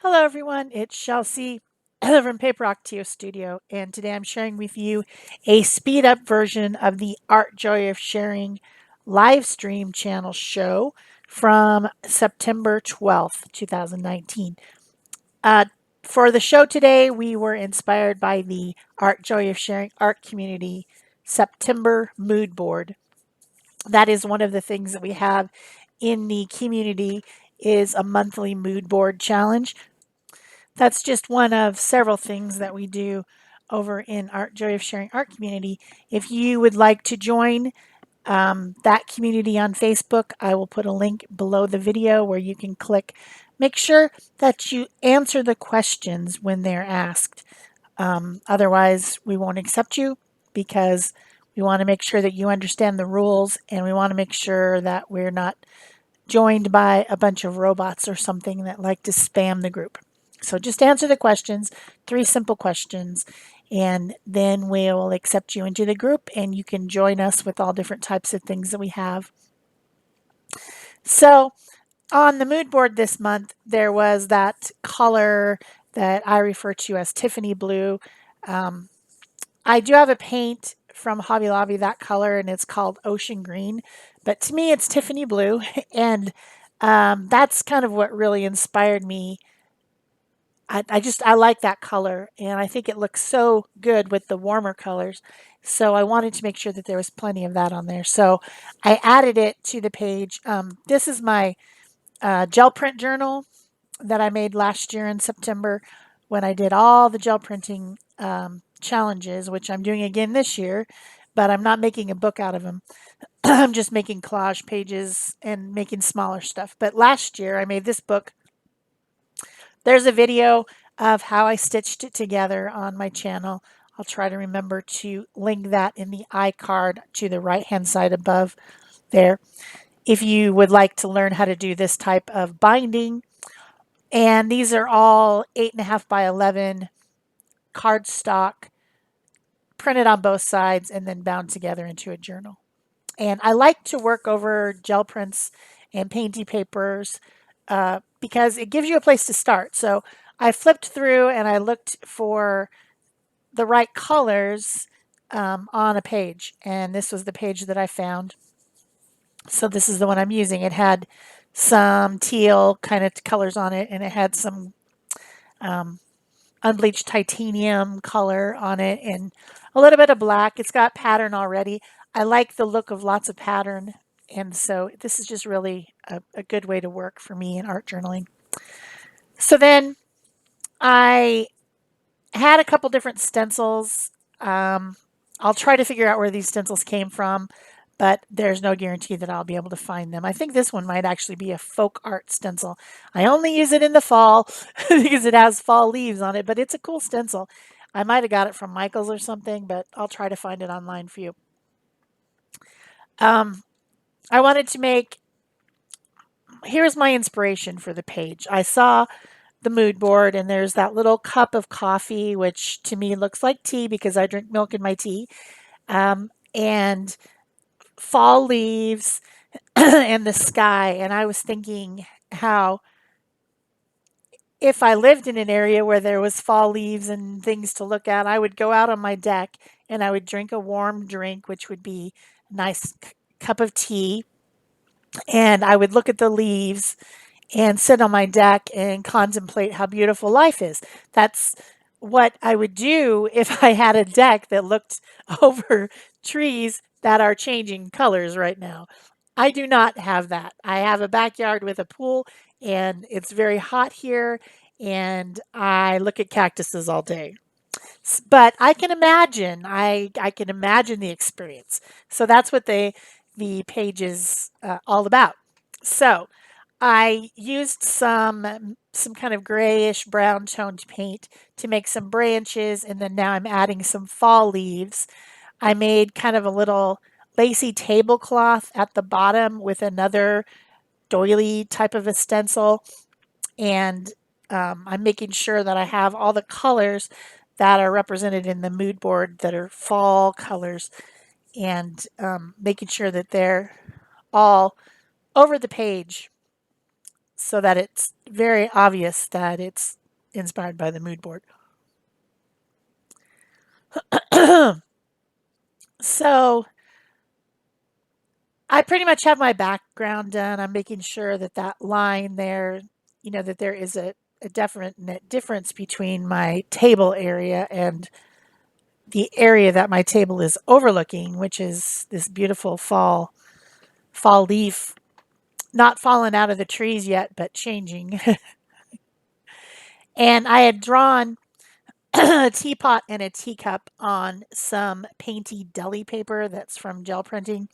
Hello everyone, it's Shel C from PaperOcotilloStudio, and today I'm sharing with you a speed up version of the Art Joy of Sharing live stream channel show from September 12th, 2019. Uh, for the show today, we were inspired by the Art Joy of Sharing art community September mood board. That is one of the things that we have in the community is a monthly mood board challenge. That's just one of several things that we do over in Art Joy of Sharing Art community. If you would like to join that community on Facebook, I will put a link below the video where you can click. Make sure that you answer the questions when they're asked. Otherwise, we won't accept you because we want to make sure that you understand the rules and we want to make sure that we're not joined by a bunch of robots or something that like to spam the group. So just answer the questions, 3 simple questions, and then we will accept you into the group and you can join us with all different types of things that we have. So on the mood board this month, there was that color that I refer to as Tiffany blue. I do have a paint from Hobby Lobby that color, and it's called Ocean Green. But to me, it's Tiffany blue, and that's kind of what really inspired me. I like that color, and I think it looks so good with the warmer colors. So I wanted to make sure that there was plenty of that on there. So I added it to the page. This is my gel print journal that I made last year in September when I did all the gel printing challenges, which I'm doing again this year, but I'm not making a book out of them. I'm just making collage pages and making smaller stuff. But last year I made this book. There's a video of how I stitched it together on my channel. I'll try to remember to link that in the iCard to the right hand side above there. If you would like to learn how to do this type of binding, and these are all 8.5 by 11 cardstock, printed on both sides, and then bound together into a journal. And I like to work over gel prints and painty papers because it gives you a place to start. So I flipped through and I looked for the right colors on a page. And this was the page that I found. So this is the one I'm using. It had some teal kind of colors on it, and it had some unbleached titanium color on it and a little bit of black. It's got pattern already. I like the look of lots of pattern. And so this is just really a good way to work for me in art journaling. So then I had a couple different stencils. I'll try to figure out where these stencils came from, but there's no guarantee that I'll be able to find them. I think this one might actually be a folk art stencil. I only use it in the fall because it has fall leaves on it, but it's a cool stencil. I might have got it from Michael's or something, but I'll try to find it online for you. I wanted to make, here's my inspiration for the page. I saw the mood board and there's that little cup of coffee, which to me looks like tea because I drink milk in my tea. And fall leaves and the sky. And I was thinking how if I lived in an area where there was fall leaves and things to look at, I would go out on my deck and I would drink a warm drink, which would be a nice cup of tea. And I would look at the leaves and sit on my deck and contemplate how beautiful life is. That's what I would do if I had a deck that looked over trees that are changing colors right now. I do not have that. I have a backyard with a pool and it's very hot here and I look at cactuses all day. But I can imagine, I can imagine the experience. So that's what the page is all about. So I used some kind of grayish brown toned paint to make some branches, and then now I'm adding some fall leaves. I made kind of a little lacy tablecloth at the bottom with another doily type of a stencil, and I'm making sure that I have all the colors that are represented in the mood board that are fall colors, and making sure that they're all over the page. so that it's very obvious that it's inspired by the mood board. So I pretty much have my background done. I'm making sure that that line there, that there is a definite difference between my table area and the area that my table is overlooking, which is this beautiful fall leaf, not fallen out of the trees yet, but changing. And I had drawn a teapot and a teacup on some painty deli paper that's from gel printing.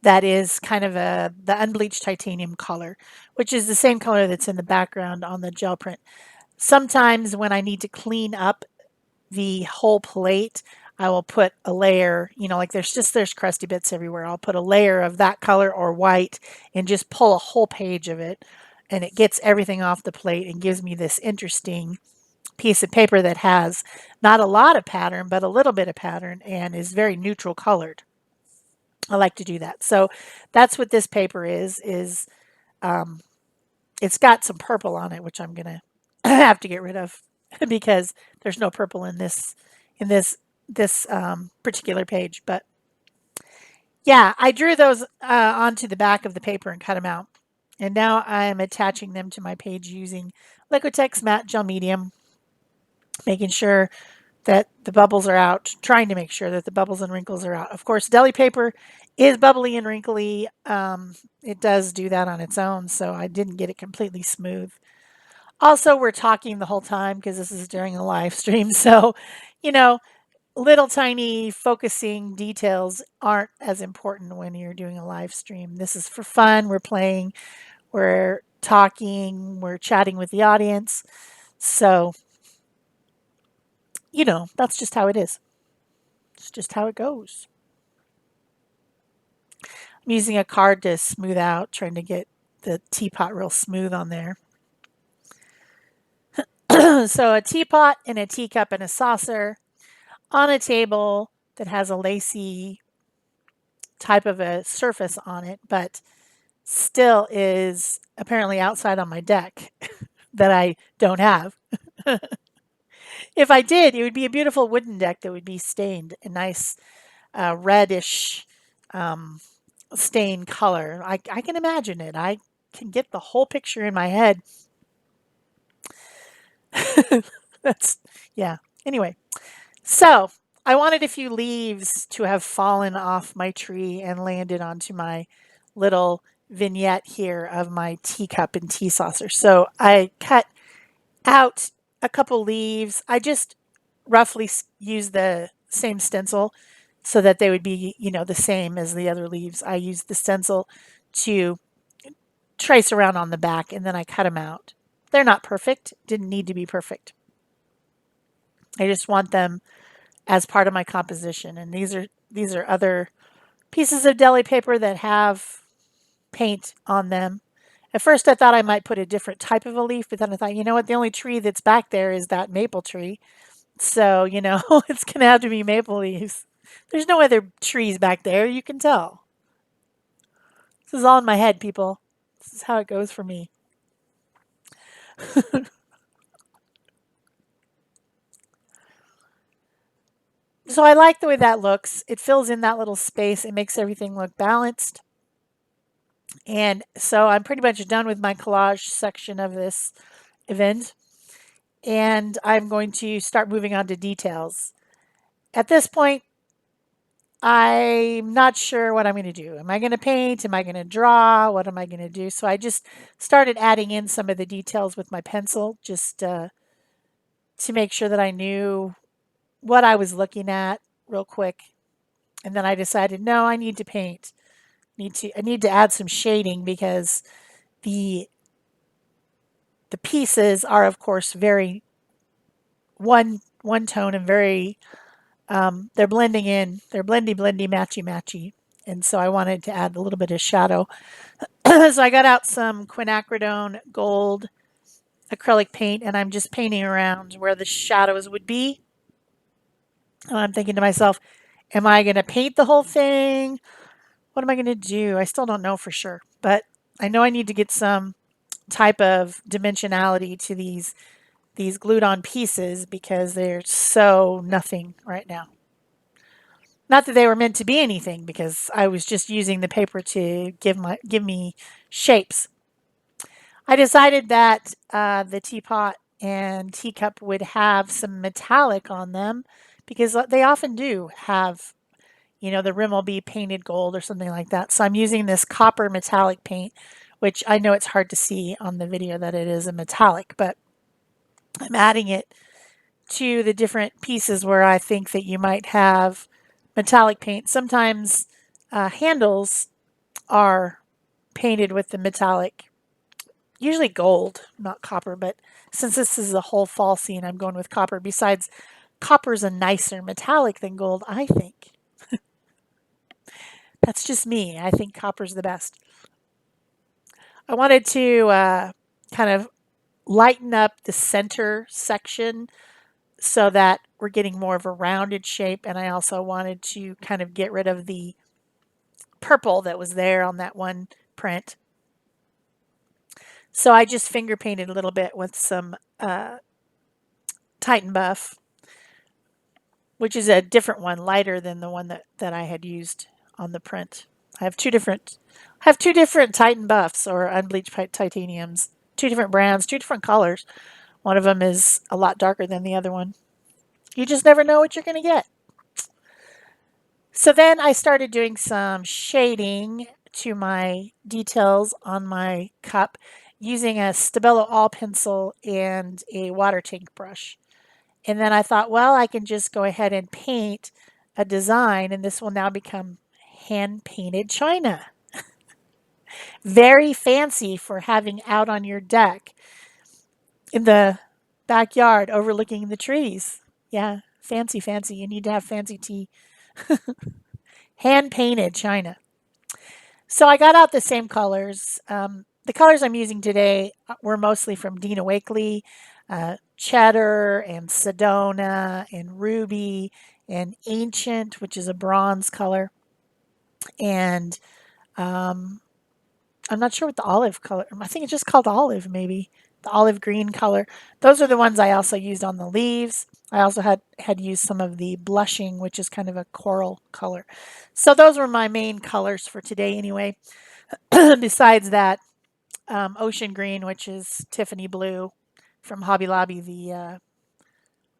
That is kind of the unbleached titanium color, which is the same color that's in the background on the gel print. Sometimes when I need to clean up the whole plate, I will put a layer, like there's crusty bits everywhere. I'll put a layer of that color or white and just pull a whole page of it, and it gets everything off the plate and gives me this interesting piece of paper that has not a lot of pattern, but a little bit of pattern and is very neutral colored. I like to do that. So that's what this paper is it's got some purple on it, which I'm gonna have to get rid of because there's no purple in this particular page. But yeah, I drew those onto the back of the paper and cut them out. And now I'm attaching them to my page using Liquitex matte gel medium, making sure that the bubbles are out, trying to make sure that the bubbles and wrinkles are out. Of course, deli paper is bubbly and wrinkly. It does do that on its own, so I didn't get it completely smooth. Also, we're talking the whole time because this is during a live stream, so you know, little tiny focusing details aren't as important when you're doing a live stream. This is for fun. We're playing, we're talking, we're chatting with the audience. So, that's just how it is. It's just how it goes. I'm using a card to smooth out, trying to get the teapot real smooth on there. So a teapot and a teacup and a saucer on a table that has a lacy type of a surface on it, but still is apparently outside on my deck that I don't have. If I did, it would be a beautiful wooden deck that would be stained a nice reddish um, stain color. I can imagine it. I can get the whole picture in my head. That's, yeah. Anyway, so I wanted a few leaves to have fallen off my tree and landed onto my little vignette here of my teacup and tea saucer. So I cut out a couple leaves. I just roughly used the same stencil so that they would be, the same as the other leaves. I used the stencil to trace around on the back and then I cut them out. They're not perfect, didn't need to be perfect. I just want them as part of my composition. And these are other pieces of deli paper that have paint on them. At first I thought I might put a different type of a leaf, but then I thought, you know what, the only tree that's back there is that maple tree. So, it's going to have to be maple leaves. There's no other trees back there, you can tell. This is all in my head, people. This is how it goes for me. So I like the way that looks. It fills in that little space. It makes everything look balanced. And so I'm pretty much done with my collage section of this event. And I'm going to start moving on to details. At this point, I'm not sure what I'm going to do. Am I going to paint? Am I going to draw? What am I going to do? So I just started adding in some of the details with my pencil just to make sure that I knew what I was looking at real quick. And then I decided, no, I need to paint. I need to add some shading because the pieces are of course very one tone and very they're blending in. They're blendy matchy matchy. And so I wanted to add a little bit of shadow. So I got out some quinacridone gold acrylic paint and I'm just painting around where the shadows would be. And I'm thinking to myself, am I going to paint the whole thing? What am I going to do? I still don't know for sure, but I know I need to get some type of dimensionality to these glued on pieces because they're so nothing right now. Not that they were meant to be anything because I was just using the paper to give me shapes. I decided that the teapot and teacup would have some metallic on them because they often do have, the rim will be painted gold or something like that. So I'm using this copper metallic paint, which I know it's hard to see on the video that it is a metallic, but I'm adding it to the different pieces where I think that you might have metallic paint. Sometimes handles are painted with the metallic, usually gold, not copper, but since this is a whole fall scene, I'm going with copper. Besides, copper's a nicer metallic than gold, I think. That's just me. I think copper's the best. I wanted to kind of lighten up the center section so that we're getting more of a rounded shape. And I also wanted to kind of get rid of the purple that was there on that one print. So I just finger painted a little bit with some Titan Buff, which is a different one, lighter than the one that I had used on the print. I have two different Titan Buffs or unbleached titaniums, two different brands, two different colors. One of them is a lot darker than the other one. You just never know what you're going to get. So then I started doing some shading to my details on my cup using a Stabilo All pencil and a water tank brush. And then I thought, well, I can just go ahead and paint a design, and this will now become hand painted china. Very fancy for having out on your deck in the backyard overlooking the trees. Yeah, fancy, fancy. You need to have fancy tea. Hand painted china. So I got out the same colors. The colors I'm using today were mostly from Dina Wakley, Cheddar and Sedona and Ruby and Ancient, which is a bronze color. And I'm not sure what the olive color, I think it's just called olive maybe. The olive green color. Those are the ones I also used on the leaves. I also had used some of the blushing, which is kind of a coral color. So those were my main colors for today anyway. Besides that, ocean green, which is Tiffany blue from Hobby Lobby, the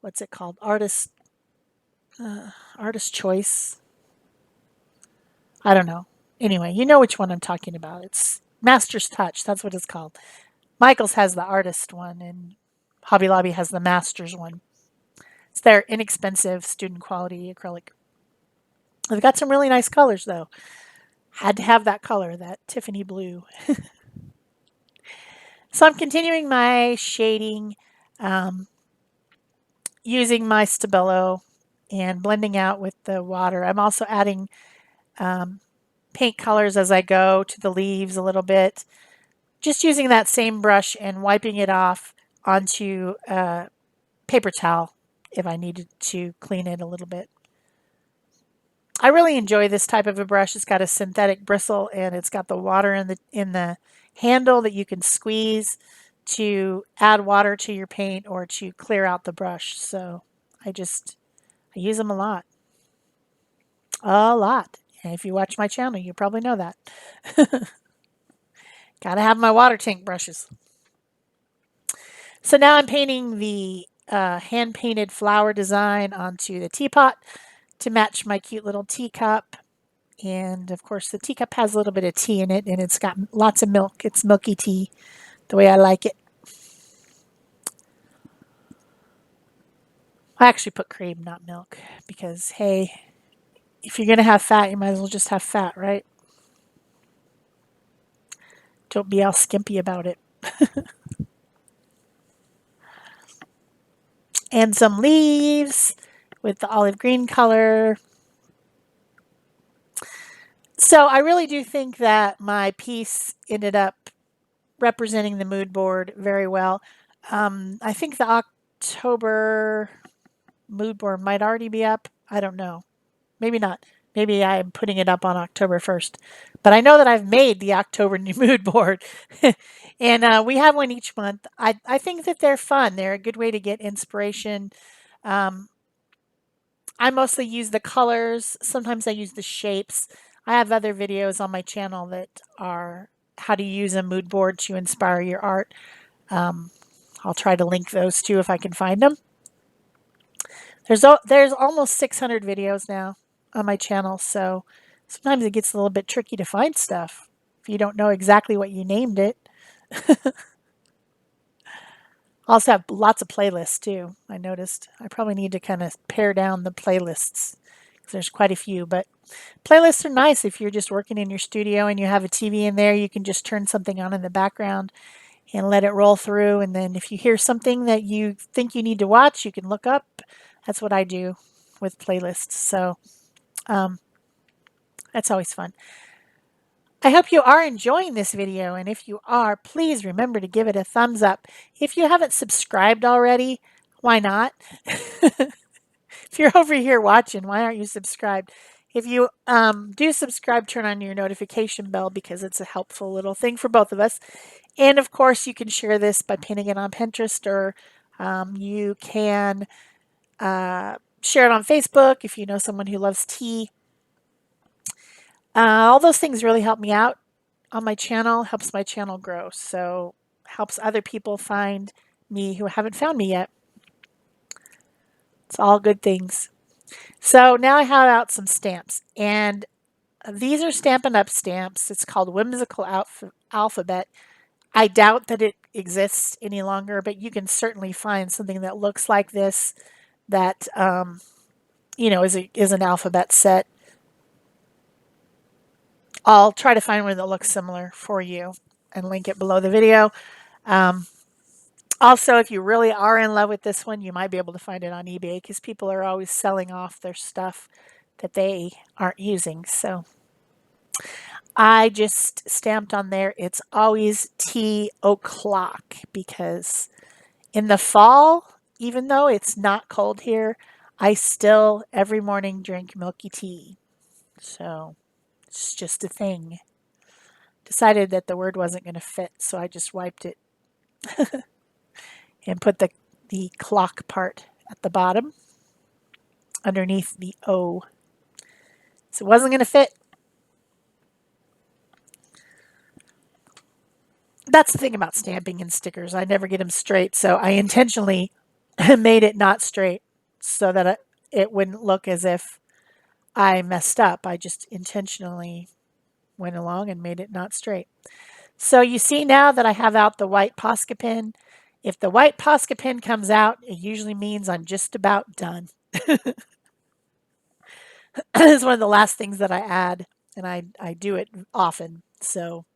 what's it called? Artist choice. I don't know. Anyway, you know which one I'm talking about. It's Master's Touch. That's what it's called. Michaels has the artist one, and Hobby Lobby has the Master's one. It's their inexpensive student quality acrylic. They've got some really nice colors though. Had to have that color, that Tiffany blue. So I'm continuing my shading using my Stabilo and blending out with the water. I'm also adding paint colors as I go to the leaves a little bit. Just using that same brush and wiping it off onto a paper towel if I needed to clean it a little bit. I really enjoy this type of a brush. It's got a synthetic bristle and it's got the water in the handle that you can squeeze to add water to your paint or to clear out the brush. So I use them a lot. A lot. And if you watch my channel, you probably know that. Gotta have my water tank brushes. So now I'm painting the hand painted flower design onto the teapot to match my cute little teacup. And of course, the teacup has a little bit of tea in it, and it's got lots of milk. It's milky tea, the way I like it. I actually put cream, not milk, because hey, if you're going to have fat, you might as well just have fat, right? Don't be all skimpy about it. And some leaves with the olive green color. So I really do think that my piece ended up representing the mood board very well. I think the October mood board might already be up. I don't know. Maybe not. Maybe I'm putting it up on October 1st. But I know that I've made the October mood board. And we have one each month. I think that they're fun. They're a good way to get inspiration. Um, I mostly use the colors. Sometimes I use the shapes. I have other videos on my channel that are how to use a mood board to inspire your art. Um, I'll try to link those too if I can find them. There's almost 600 videos now on my channel, so sometimes it gets a little bit tricky to find stuff if you don't know exactly what you named it. I also have lots of playlists too. I noticed I probably need to kind of pare down the playlists because there's quite a few, but playlists are nice if you're just working in your studio and you have a TV in there. You can just turn something on in the background and let it roll through. And then if you hear something that you think you need to watch, you can look up. That's what I do with playlists. So um, that's always fun. I hope you are enjoying this video. And if you are, please remember to give it a thumbs up. If you haven't subscribed already, why not? If you're over here watching, why aren't you subscribed? If you do subscribe, turn on your notification bell because it's a helpful little thing for both of us. And of course, you can share this by pinning it on Pinterest, or you can share it on Facebook if you know someone who loves tea. All those things really help me out on my channel, helps my channel grow. So helps other people find me who haven't found me yet. It's all good things. So now I have out some stamps, and these are Stampin' Up! Stamps. It's called Whimsical Alphabet. I doubt that it exists any longer, but you can certainly find something that looks like this that, is an alphabet set. I'll try to find one that looks similar for you and link it below the video. Um, Also, if you really are in love with this one, you might be able to find it on eBay because people are always selling off their stuff that they aren't using. So I just stamped on there, it's always tea o'clock, because in the fall, even though it's not cold here, I still every morning drink milky tea. So it's just a thing. Decided that the word wasn't going to fit, so I just wiped it and put the clock part at the bottom underneath the O. So it wasn't going to fit. That's the thing about stamping and stickers. I never get them straight, so I intentionally made it not straight so that it wouldn't look as if I messed up. I just intentionally went along and made it not straight. So you see now that I have out the white Posca pen. If the white Posca pen comes out, it usually means I'm just about done. It's one of the last things that I add, and I do it often. So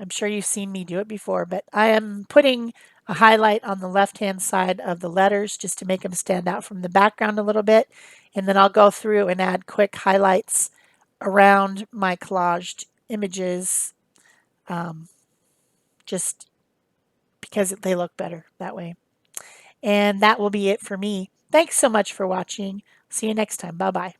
I'm sure you've seen me do it before, but I am putting a highlight on the left-hand side of the letters just to make them stand out from the background a little bit. And then I'll go through and add quick highlights around my collaged images, just because they look better that way. And that will be it for me. Thanks so much for watching. See you next time. Bye-bye.